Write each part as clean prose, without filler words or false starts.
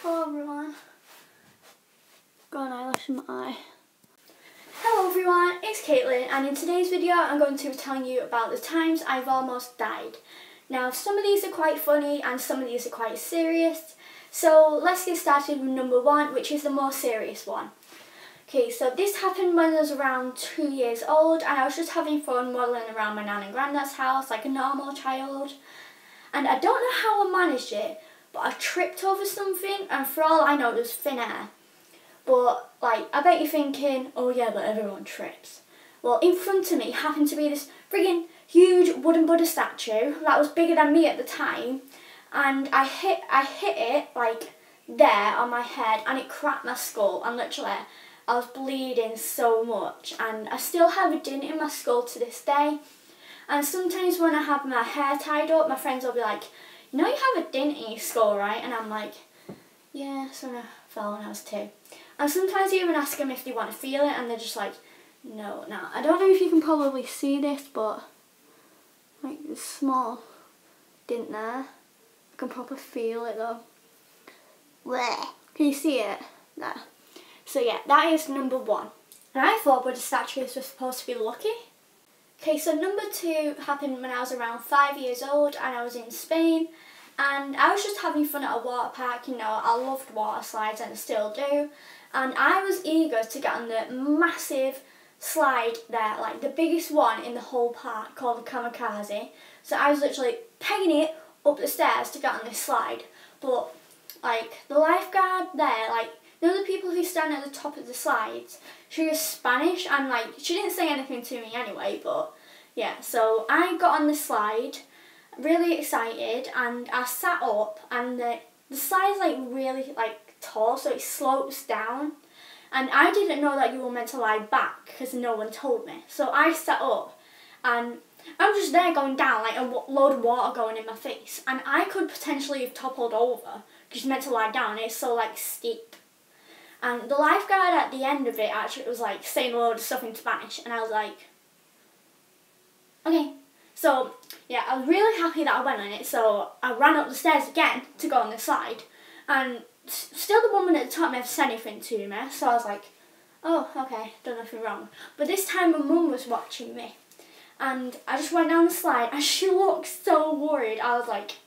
Hello everyone. Got an eyelash in my eye. Hello everyone, it's Caitlin, and in today's video I'm going to be telling you about the times I've almost died. Now some of these are quite funny and some of these are quite serious. So let's get started with number one, which is the more serious one. Okay, so this happened when I was around 2 years old and I was just having fun waddling around my nan and granddad's house like a normal child. And I don't know how I managed it, but I tripped over something and for all I know it was thin air. But like, I bet you're thinking, oh yeah, but everyone trips. Well, in front of me happened to be this friggin' huge wooden Buddha statue that was bigger than me at the time, and I hit it like there on my head and it cracked my skull, and literally I was bleeding so much and I still have a dint in my skull to this day. And sometimes when I have my hair tied up, my friends will be like, you know you have a dint in your skull, right? And I'm like, yeah, so I fell when I was 2. And sometimes I even ask them if they want to feel it and they're just like, no. I don't know if you can probably see this, but like this small dint there. I can probably feel it though. Blech. Can you see it? There. So yeah, that is number one. And I thought Buddha statues were supposed to be lucky. Okay, so number 2 happened when I was around 5 years old and I was in Spain. And I was just having fun at a water park, you know, I loved water slides and I still do. And I was eager to get on the massive slide there, like the biggest one in the whole park, called the Kamikaze. So I was literally pegging it up the stairs to get on this slide. But like the lifeguard there, like, you know the people who stand at the top of the slides, she was Spanish and like she didn't say anything to me anyway, but yeah, so I got on the slide really excited and I sat up, and the slide's like really like tall, so it slopes down, and I didn't know that you were meant to lie back because no one told me. So I sat up and I'm just there going down, like a load of water going in my face, and I could potentially have toppled over because you're meant to lie down, it's so like steep. And the lifeguard at the end of it actually was like saying a load of stuff in Spanish, and I was like, okay. So yeah, I was really happy that I went on it, so I ran up the stairs again to go on the slide, and still the woman at the top never said anything to me, so I was like, oh, okay, done nothing wrong. But this time my mum was watching me, and I just went down the slide and she looked so worried. I was like,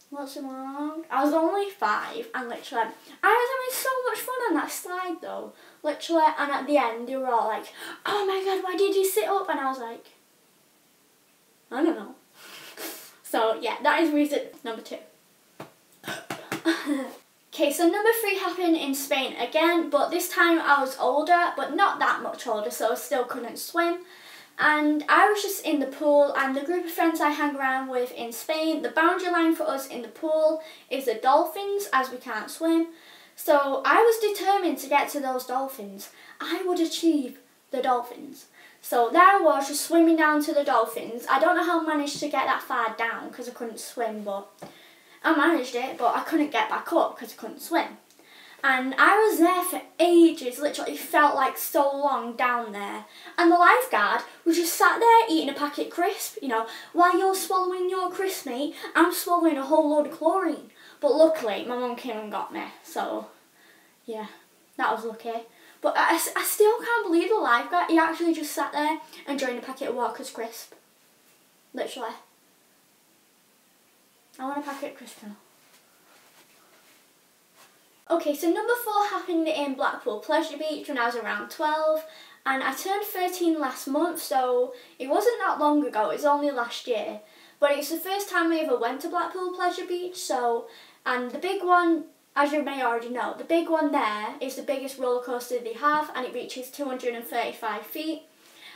what's wrong? I was only 5 and literally, I was having so much fun on that slide though, literally, and at the end they were all like, oh my god, why did you sit up? And I was like, I don't know. So yeah, that is reason number 2. Okay, so number 3 happened in Spain again, but this time I was older, but not that much older, so I still couldn't swim. And I was just in the pool, and the group of friends I hang around with in Spain, the boundary line for us in the pool is the dolphins, as we can't swim. So I was determined to get to those dolphins. I would achieve the dolphins. So there I was, just swimming down to the dolphins. I don't know how I managed to get that far down because I couldn't swim, but I managed it, but I couldn't get back up because I couldn't swim. And I was there for ages, literally felt like so long down there. And the lifeguard was just sat there eating a packet crisp, you know, while you're swallowing your crisp, mate, I'm swallowing a whole load of chlorine. But luckily, my mum came and got me, so yeah, that was lucky. But I still can't believe the lifeguard, he actually just sat there enjoying a packet of Walker's crisp. Literally. I want a packet of crisp now. Okay, so number 4 happened in Blackpool Pleasure Beach when I was around 12, and I turned 13 last month, so it wasn't that long ago, it was only last year. But it's the first time I ever went to Blackpool Pleasure Beach, so, and the big one, as you may already know, the big one there is the biggest roller coaster they have, and it reaches 235 feet.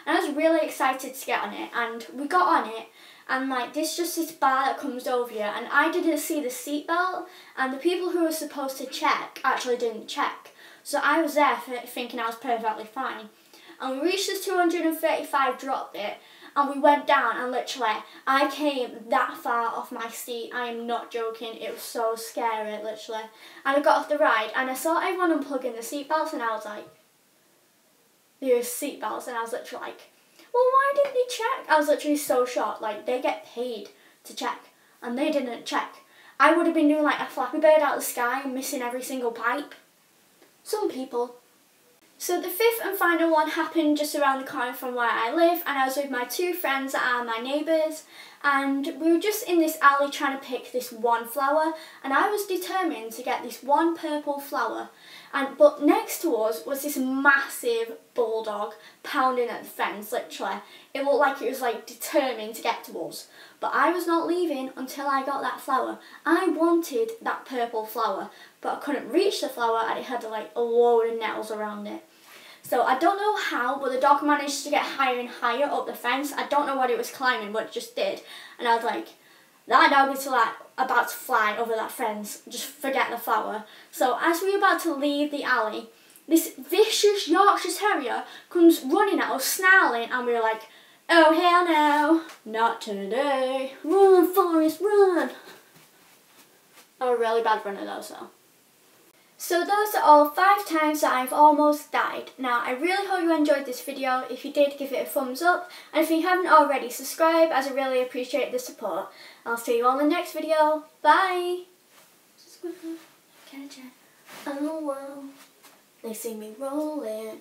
And I was really excited to get on it, and we got on it, and like this bar that comes over you, and I didn't see the seatbelt, and the people who were supposed to check actually didn't check. So I was there thinking I was perfectly fine. And we reached the 235 drop bit, and we went down, and literally I came that far off my seat. I am not joking, it was so scary, literally. And I got off the ride, and I saw everyone unplugging the seatbelts, and I was like, there was seatbelts, and I was literally like, well, why didn't they check? I was literally so shocked, like, they get paid to check, and they didn't check. I would have been doing like a Flappy Bird out of the sky and missing every single pipe. Some people. So the fifth and final one happened just around the corner from where I live, and I was with my two friends that are my neighbours, and we were just in this alley trying to pick this one flower, and I was determined to get this one purple flower, but next to us was this massive bulldog pounding at the fence, literally. It looked like it was like determined to get to us, but I was not leaving until I got that flower. I wanted that purple flower, but I couldn't reach the flower and it had like a load of nettles around it. So I don't know how, but the dog managed to get higher and higher up the fence. I don't know what it was climbing, but it just did. And I was like, that dog is like about to fly over that fence. Just forget the flower. So as we were about to leave the alley, this vicious Yorkshire Terrier comes running at us, snarling, and we were like, oh hell no, not today. Run, Forrest, run. I'm a really bad runner though, so. So those are all 5 times that I've almost died. Now I really hope you enjoyed this video. If you did, give it a thumbs up, and if you haven't already, subscribe, as I really appreciate the support. I'll see you all in the next video. Bye! Oh wow, they see me rolling.